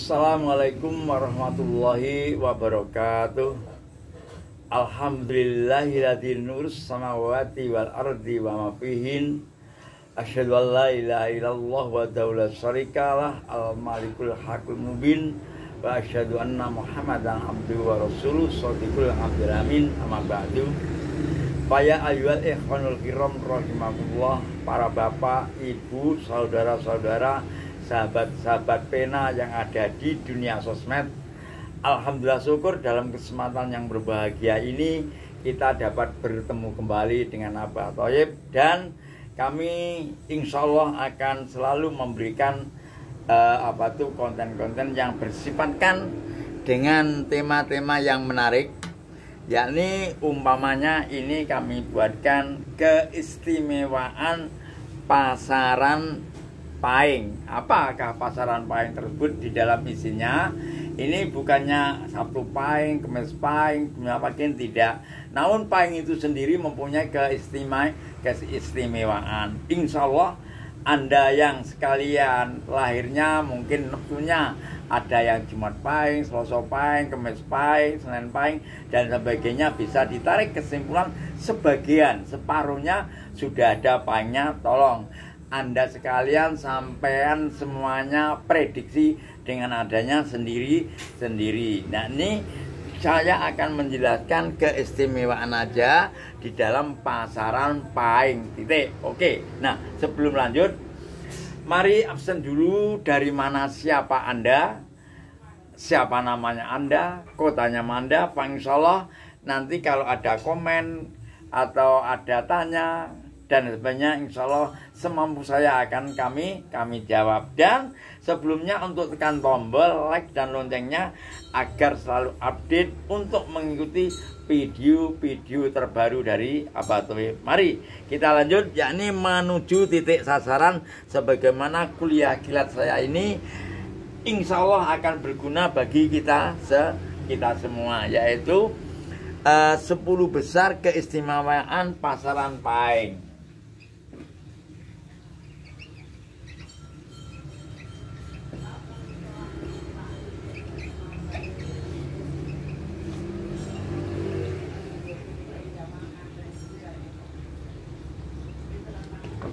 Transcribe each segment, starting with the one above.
Assalamualaikum warahmatullahi wabarakatuh. Alhamdulillahilladzi nurus samawati wal ardi wa ma fihin. Asyhadu an la ilaha illallah wa la syarikalah al-malikul haqqul mubin wa asyhadu anna Muhammadan abduhu wa rasuluh shadiqul amil amin. Amma ba'du. Faya ayyuhal ikhwanul kiram rahimakumullah, para bapak, ibu, saudara-saudara, sahabat-sahabat pena yang ada di dunia sosmed. Alhamdulillah syukur dalam kesempatan yang berbahagia ini kita dapat bertemu kembali dengan Abah Thoyib, dan kami insya Allah akan selalu memberikan konten-konten yang bersifatkan dengan tema-tema yang menarik, yakni umpamanya ini kami buatkan keistimewaan pasaran Pahing. Apakah pasaran Pahing tersebut? Di dalam isinya ini bukannya Sabtu Pahing, Kemis Pahing, Pahing, tidak. Namun Pahing itu sendiri mempunyai keistimewaan. Insya Allah Anda yang sekalian lahirnya mungkin waktunya ada yang Jumat Pahing, Selasa Pahing, Kemis Pahing, Senin Pahing, dan sebagainya, bisa ditarik kesimpulan sebagian, separuhnya sudah ada Pahingnya. Tolong Anda sekalian sampean semuanya prediksi dengan adanya sendiri-sendiri. Nah, ini saya akan menjelaskan keistimewaan aja di dalam pasaran Pahing. Titik. Oke. Nah, sebelum lanjut, mari absen dulu dari mana siapa Anda, siapa namanya Anda, kotanya Anda. Insya Allah nanti kalau ada komen atau ada tanya dan sebagainya, insya Allah semampu saya akan kami jawab. Dan sebelumnya untuk tekan tombol like dan loncengnya agar selalu update untuk mengikuti video-video terbaru dari Abah Thoyib. Mari kita lanjut, yakni menuju titik sasaran sebagaimana kuliah kilat saya ini insya Allah akan berguna bagi kita semua, yaitu 10 besar keistimewaan pasaran Pahing.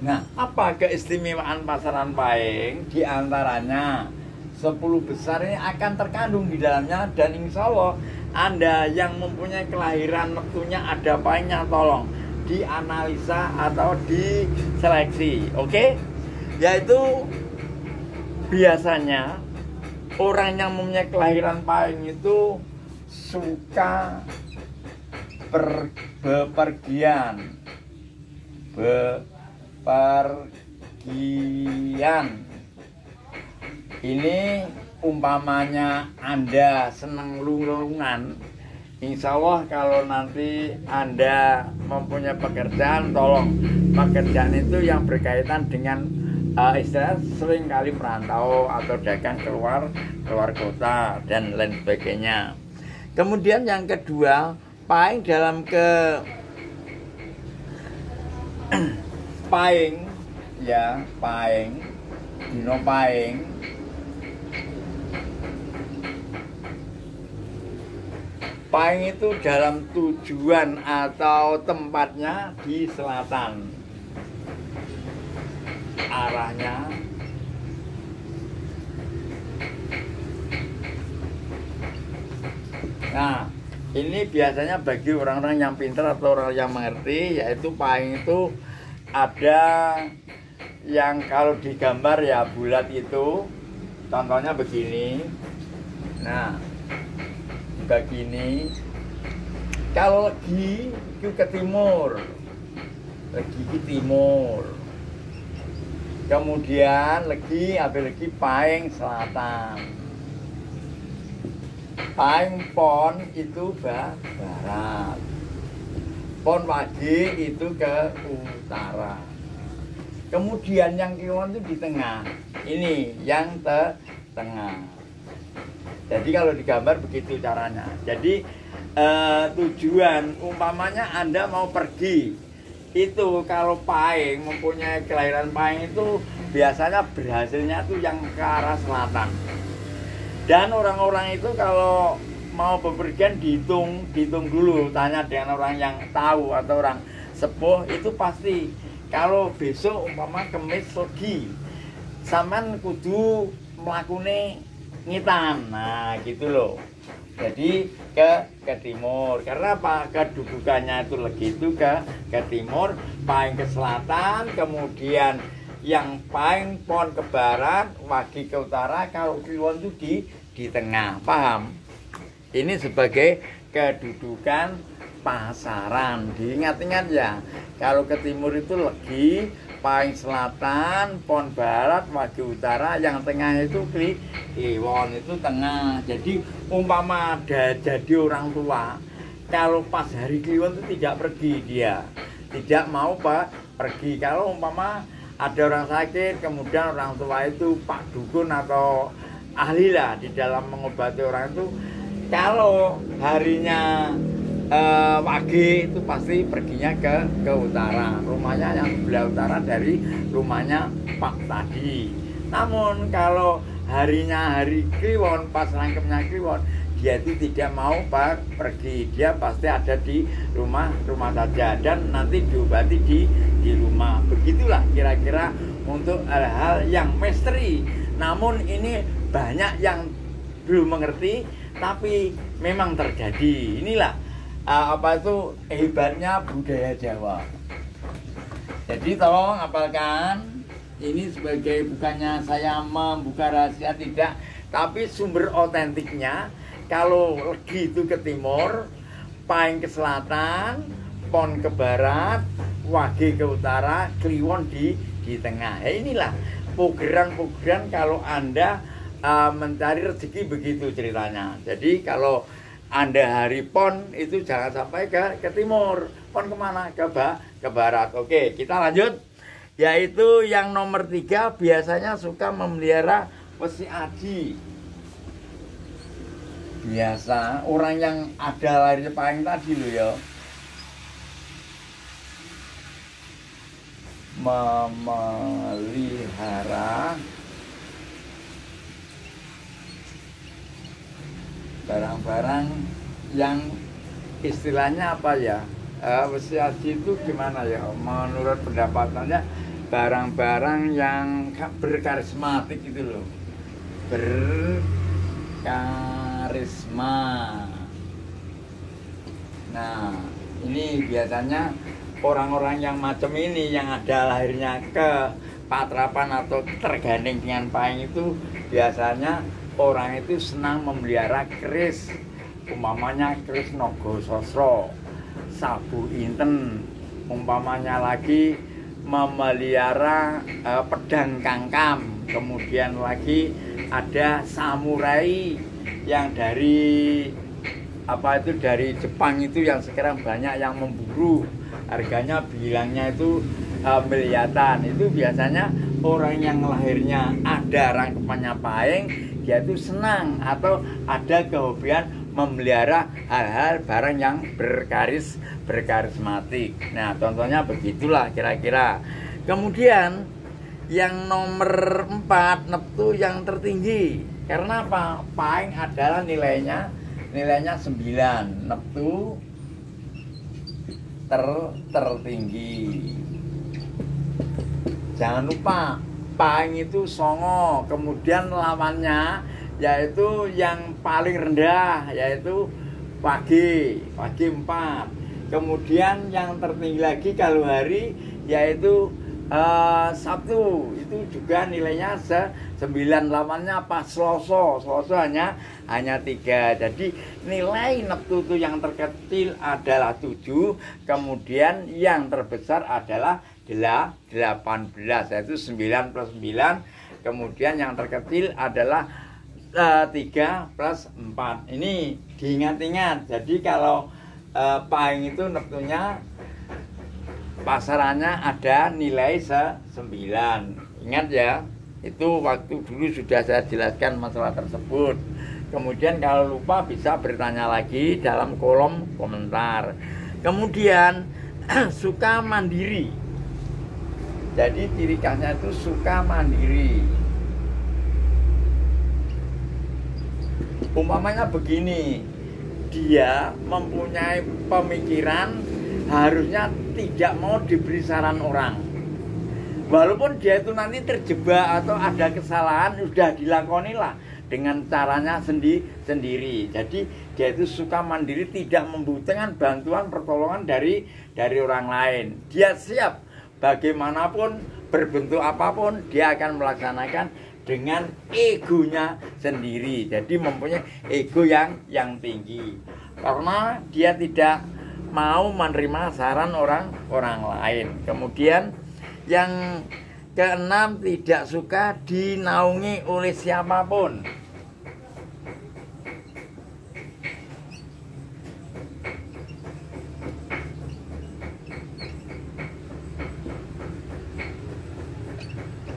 Nah, apa keistimewaan pasaran Pahing? Di antaranya 10 besar ini akan terkandung di dalamnya, dan insya Allah Anda yang mempunyai kelahiran waktunya ada Pahingnya, tolong dianalisa atau diseleksi. Oke? Yaitu biasanya orang yang mempunyai kelahiran Pahing itu suka bepergian. Ini umpamanya Anda senang lulungan, insya Allah kalau nanti Anda mempunyai pekerjaan, tolong pekerjaan itu yang berkaitan dengan istilah sering kali merantau atau dagang keluar kota dan lain sebagainya. Kemudian yang kedua, Pahing dalam Pahing, ya, Pahing, dino Pahing. Pahing itu dalam tujuan atau tempatnya di selatan. Arahnya nah, ini biasanya bagi orang-orang yang pintar atau orang yang mengerti, yaitu Pahing itu ada yang kalau digambar ya bulat itu, contohnya begini. Nah, begini. Kalau legi itu ke timur, legi ke timur. Kemudian legi Pahing selatan. Pahing Pon itu barat. Pon Wage itu ke utara. Kemudian yang Kiwon itu di tengah. Ini yang tengah. Jadi kalau digambar begitu caranya. Jadi tujuan umpamanya Anda mau pergi itu, kalau Pahing mempunyai kelahiran Pahing itu biasanya berhasilnya tuh yang ke arah selatan. Dan orang-orang itu kalau mau bepergian dihitung dulu, tanya dengan orang yang tahu atau orang sepuh, itu pasti kalau besok umpama Kemis Legi sampean kudu mlakune ngitan. Nah, gitu loh. Jadi ke timur. Karena apa? Kedudukannya itu Legi itu ke timur, Pahing ke selatan, kemudian yang Pahing Pon ke barat, Wage ke utara, kalau Kliwon itu di tengah. Paham? Ini sebagai kedudukan pasaran. Diingat-ingat ya. Kalau ke timur itu Legi, Pahing selatan, Pon barat, Wage utara, yang tengah itu Kliwon itu tengah. Jadi umpama ada jadi orang tua, kalau pas hari Kliwon itu tidak pergi dia, tidak mau pergi. Kalau umpama ada orang sakit, kemudian orang tua itu Pak Dukun atau ahli lah di dalam mengobati orang itu, kalau harinya Wage itu pasti perginya ke utara, rumahnya yang sebelah utara dari rumahnya Pak tadi. Namun kalau harinya hari Kliwon, pas rangkepnya Kliwon, dia itu tidak mau pergi, dia pasti ada di rumah saja dan nanti diobati di rumah. Begitulah kira-kira untuk hal-hal yang misteri. Namun ini banyak yang belum mengerti, tapi memang terjadi. Inilah apa itu hebatnya budaya Jawa. Jadi tolong hafalkan, ini sebagai bukannya saya membuka rahasia, tidak, tapi sumber otentiknya. Kalau Legi itu ke timur, Pahing ke selatan, Pon ke barat, Wage ke utara, Kliwon di tengah. Inilah pugeran-pugeran kalau Anda mencari rezeki, begitu ceritanya. Jadi kalau Anda hari Pon itu jangan sampai ke timur. Pon kemana? Ke barat. Oke, kita lanjut. Yaitu yang nomor 3 biasanya suka memelihara wesi adi. Biasa orang yang ada lahirnya Pahing tadi loh ya, memelihara barang-barang yang istilahnya apa ya, wesi adi itu gimana ya menurut pendapatannya, barang-barang yang berkarismatik itu loh, berkarisma. Nah ini biasanya orang-orang yang macam ini, yang ada lahirnya ke Patrapan atau tergandeng dengan Pahing itu, biasanya orang itu senang memelihara keris, umpamanya keris Nogososro, Sabu Inten, umpamanya lagi memelihara pedang Kangkam, kemudian lagi ada samurai yang dari apa itu dari Jepang itu, yang sekarang banyak yang memburu, harganya bilangnya itu miliatan. Itu biasanya orang yang lahirnya ada rangkepannya Pahing, dia itu senang atau ada kehobian memelihara hal-hal barang yang berkarismatik. Nah, contohnya begitulah kira-kira. Kemudian yang nomor 4, neptu yang tertinggi. Karena apa? Pahing adalah nilainya 9, neptu tertinggi. Jangan lupa Pahing itu songo, kemudian lawannya yaitu yang paling rendah yaitu Wage 4. Kemudian yang tertinggi lagi kalau hari yaitu Sabtu, itu juga nilainya 9. Lawannya apa? Selasa hanya 3. Jadi nilai neptu itu yang terkecil adalah 7, kemudian yang terbesar adalah 18, yaitu 9 plus 9, kemudian yang terkecil adalah 3 plus 4. Ini diingat-ingat. Jadi kalau Pahing itu neptunya pasarannya ada nilai 9. Ingat ya, itu waktu dulu sudah saya jelaskan masalah tersebut. Kemudian kalau lupa bisa bertanya lagi dalam kolom komentar. Kemudian suka mandiri. Jadi ciri khasnya itu suka mandiri. Umpamanya begini, dia mempunyai pemikiran harusnya tidak mau diberi saran orang. Walaupun dia itu nanti terjebak atau ada kesalahan, sudah dilakoni lah dengan caranya sendiri. Jadi dia itu suka mandiri, tidak membutuhkan bantuan pertolongan dari orang lain. Dia siap bagaimanapun, berbentuk apapun, dia akan melaksanakan dengan egonya sendiri. Jadi mempunyai ego yang tinggi, karena dia tidak mau menerima saran orang lain. Kemudian yang keenam, tidak suka dinaungi oleh siapapun.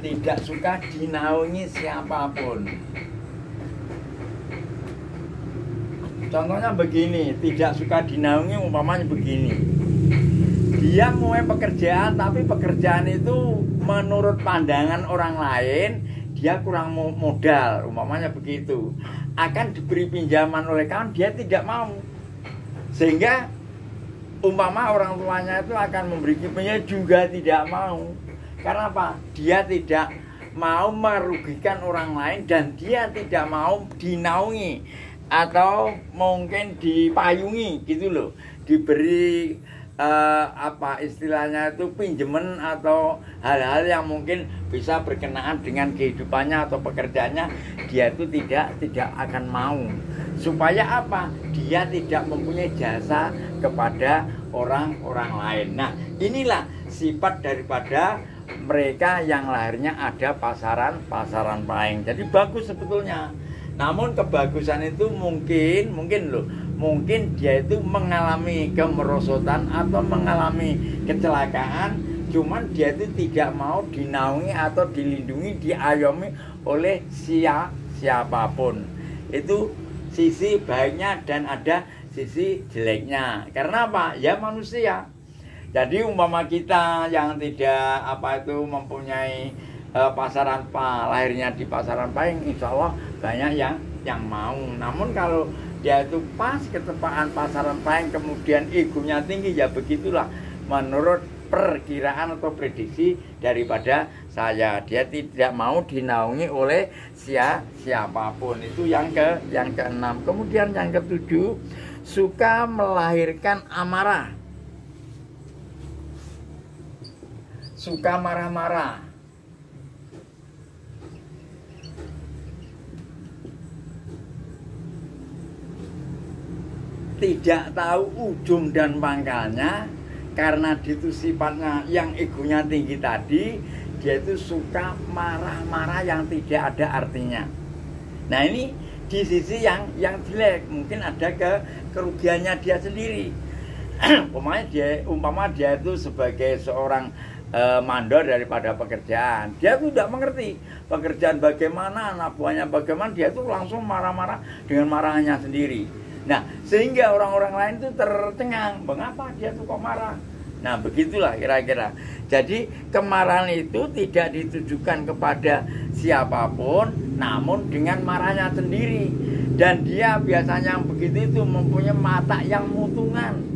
Tidak suka dinaungi siapapun. Contohnya begini, tidak suka dinaungi umpamanya begini. Dia mulai pekerjaan, tapi pekerjaan itu menurut pandangan orang lain dia kurang modal, umpamanya begitu. Akan diberi pinjaman oleh kawan, dia tidak mau. Sehingga umpama orang tuanya itu akan memberi pinjaman juga tidak mau. Karena apa? Dia tidak mau merugikan orang lain dan dia tidak mau dinaungi atau mungkin dipayungi gitu loh. Diberi apa istilahnya itu pinjaman atau hal-hal yang mungkin bisa berkenaan dengan kehidupannya atau pekerjaannya, dia itu tidak akan mau. Supaya apa? Dia tidak mempunyai jasa kepada orang lain. Nah, inilah sifat daripada mereka yang lahirnya ada pasaran pahing. Jadi bagus sebetulnya. Namun kebagusan itu mungkin dia itu mengalami kemerosotan atau mengalami kecelakaan, cuman dia itu tidak mau dinaungi atau dilindungi, diayomi oleh siapapun. Itu sisi baiknya dan ada sisi jeleknya. Karena apa? Ya manusia. Jadi umpama kita yang tidak mempunyai pasaran lahirnya di pasaran pahing, insya Allah banyak yang mau. Namun kalau dia itu pas ketepaan pasaran pahing kemudian egonya tinggi, ya begitulah menurut perkiraan atau prediksi daripada saya, dia tidak mau dinaungi oleh siapapun. Itu yang keenam. Kemudian yang ketujuh, suka melahirkan amarah. Suka marah-marah. Tidak tahu ujung dan pangkalnya, karena itu sifatnya yang egonya tinggi tadi, dia itu suka marah-marah yang tidak ada artinya. Nah, ini di sisi yang jelek, mungkin ada kerugiannya dia sendiri. Umpama dia itu sebagai seorang mandor daripada pekerjaan, dia tuh tidak mengerti pekerjaan bagaimana, anak buahnya bagaimana, dia tuh langsung marah-marah dengan marahnya sendiri. Nah, sehingga orang-orang lain tuh tercengang, mengapa dia tuh kok marah. Nah, begitulah kira-kira. Jadi kemarahan itu tidak ditujukan kepada siapapun, namun dengan marahnya sendiri. Dan dia biasanya yang begitu itu mempunyai mata yang mutungan.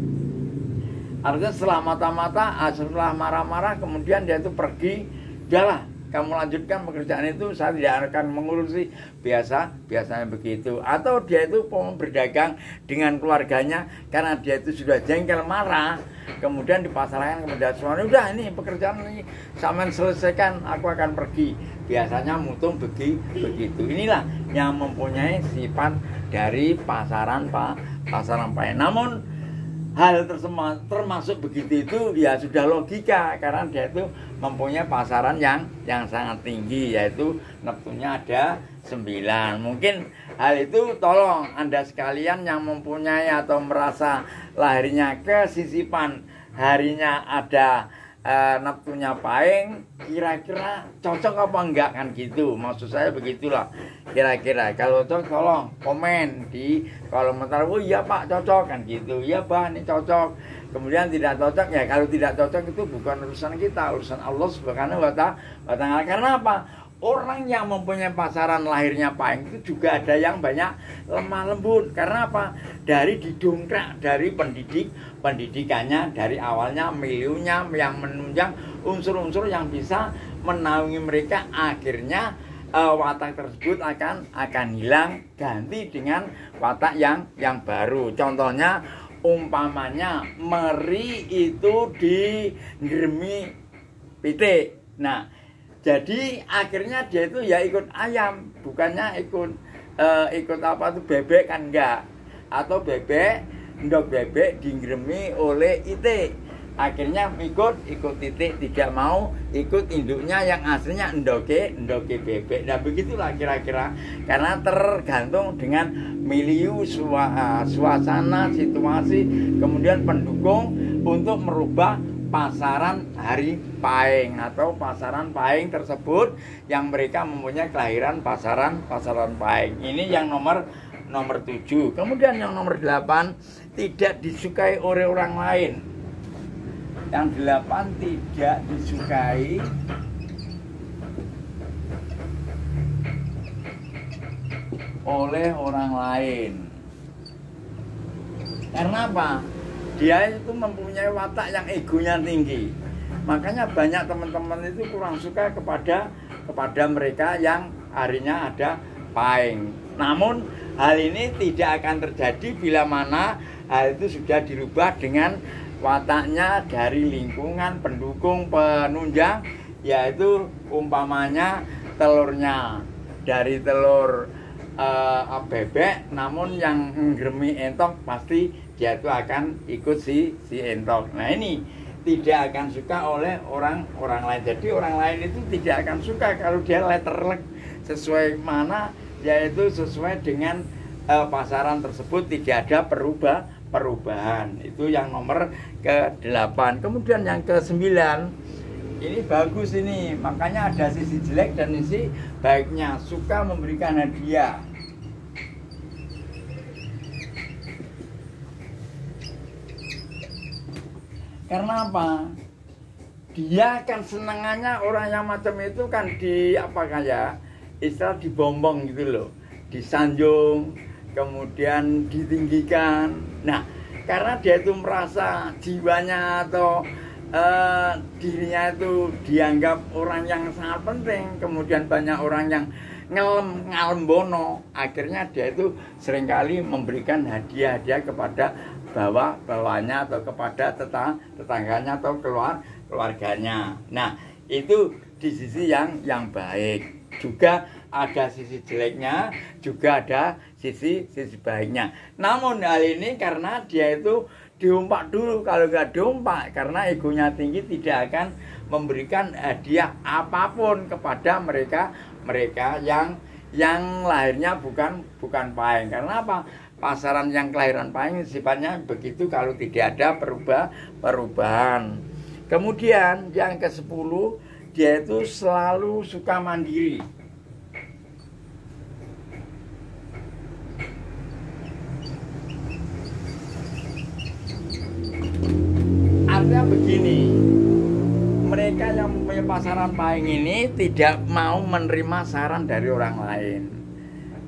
Artinya setelah marah-marah kemudian dia itu pergi, udahlah kamu lanjutkan pekerjaan itu, saya tidak akan mengurusi. Biasanya begitu. Atau dia itu mau berdagang dengan keluarganya, karena dia itu sudah jengkel marah, kemudian dipasarkan kepada suami, udah ini pekerjaan ini sampean selesaikan, aku akan pergi. Biasanya mutung begitu. Inilah yang mempunyai sifat dari pasaran pahing. Namun hal termasuk begitu itu ya sudah logika, karena dia itu mempunyai pasaran yang sangat tinggi, yaitu neptunya ada 9. Mungkin hal itu tolong Anda sekalian yang mempunyai atau merasa lahirnya kesisipan, harinya ada neptunya pahing, kira-kira cocok apa enggak, kan gitu. Maksud saya begitulah kira-kira. Kalau cocok tolong komen di kolom komentar. Oh iya Pak, cocok, kan gitu. Iya Pak, ini cocok. Kemudian tidak cocok, ya kalau tidak cocok itu bukan urusan kita, urusan Allah Subhanahu wa Ta'ala. Karena apa? Orang yang mempunyai pasaran lahirnya pahing itu juga ada yang banyak lemah lembut. Karena apa? Dari didongkrak dari pendidikannya, dari awalnya miliunya yang menunjang unsur-unsur yang bisa menaungi mereka, akhirnya watak tersebut akan hilang, ganti dengan watak yang baru. Contohnya umpamanya meri itu digeremi pitik. Nah, jadi akhirnya dia itu ya ikut ayam, bukannya ikut apa tuh bebek kan enggak. Atau bebek, ndok bebek digeremi oleh itik. Akhirnya ikut titik, tidak mau ikut induknya yang aslinya ndoke bebek. Nah begitulah kira-kira, karena tergantung dengan milieu, suasana, situasi, kemudian pendukung untuk merubah pasaran hari Pahing atau pasaran Pahing tersebut yang mereka mempunyai kelahiran pasaran Pahing. Ini yang nomor 7. Kemudian yang nomor 8, tidak disukai oleh orang lain. Yang 8 tidak disukai oleh orang lain. Karena apa? Dia itu mempunyai watak yang egonya tinggi. Makanya banyak teman-teman itu kurang suka kepada mereka yang harinya ada Pahing. Namun hal ini tidak akan terjadi bila mana hal itu sudah dirubah dengan wataknya dari lingkungan, pendukung, penunjang, yaitu umpamanya telurnya dari telur bebek, namun yang ngeremi entok pasti dia itu akan ikut si entok. Nah ini tidak akan suka oleh orang lain. Jadi orang lain itu tidak akan suka kalau dia letterlek sesuai mana, yaitu sesuai dengan pasaran tersebut, tidak ada perubahan. Itu yang nomor ke-8. Kemudian yang ke-9, ini bagus ini, makanya ada sisi jelek dan sisi baiknya. Suka memberikan hadiah. Karena apa? Dia kan senangannya orang yang macam itu kan istilah dibombong gitu loh, disanjung, kemudian ditinggikan. Nah, karena dia itu merasa jiwanya atau dirinya itu dianggap orang yang sangat penting, kemudian banyak orang yang ngalem bono, akhirnya dia itu seringkali memberikan hadiah-hadiah kepada bawahnya atau kepada tetangganya atau keluarganya. Nah, itu di sisi yang baik. Juga ada sisi jeleknya, juga ada sisi baiknya. Namun hal ini karena dia itu diumpak dulu. Kalau nggak diumpak, karena egonya tinggi, tidak akan memberikan hadiah apapun kepada mereka yang lahirnya bukan Pahing. Karena apa? Pasaran yang kelahiran Pahing sifatnya begitu kalau tidak ada perubahan. Kemudian yang ke-10, dia itu selalu suka mandiri. Artinya begini, mereka yang mempunyai pasaran Pahing ini tidak mau menerima saran dari orang lain.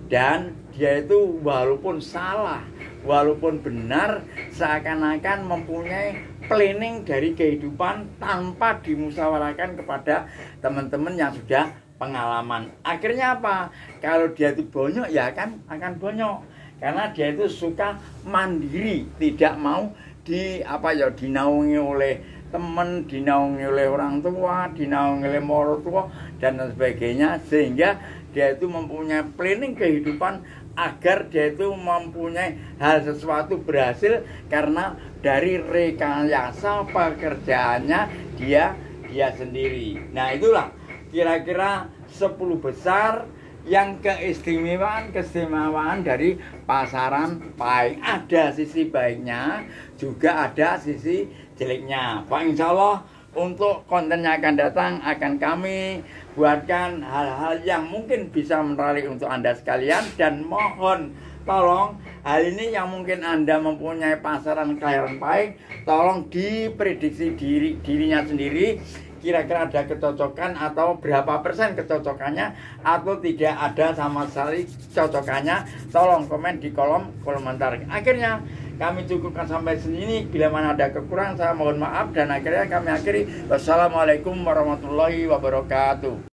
Dan dia itu walaupun salah, walaupun benar, seakan-akan mempunyai planning dari kehidupan tanpa dimusyawarahkan kepada teman-teman yang sudah pengalaman. Akhirnya apa? Kalau dia itu bonyok, ya akan bonyok. Karena dia itu suka mandiri, tidak mau dinaungi oleh teman, dinaungi oleh orang tua, dinaungi oleh mertua dan sebagainya, sehingga dia itu mempunyai planning kehidupan agar dia itu mempunyai hal sesuatu berhasil karena dari rekayasa pekerjaannya dia sendiri. Nah, itulah kira-kira 10 besar yang keistimewaan dari pasaran Pahing. Ada sisi baiknya, juga ada sisi jeleknya. Pak, insya Allah untuk konten yang akan datang akan kami buatkan hal-hal yang mungkin bisa menarik untuk Anda sekalian, dan mohon tolong hal ini yang mungkin Anda mempunyai pasaran kelahiran Pahing, tolong diprediksi dirinya sendiri, kira-kira ada kecocokan atau berapa persen kecocokannya atau tidak ada sama sekali cocokannya, tolong komen di kolom komentar. Akhirnya kami cukupkan sampai sini. Bila mana ada kekurangan saya mohon maaf, dan akhirnya kami akhiri. Wassalamualaikum warahmatullahi wabarakatuh.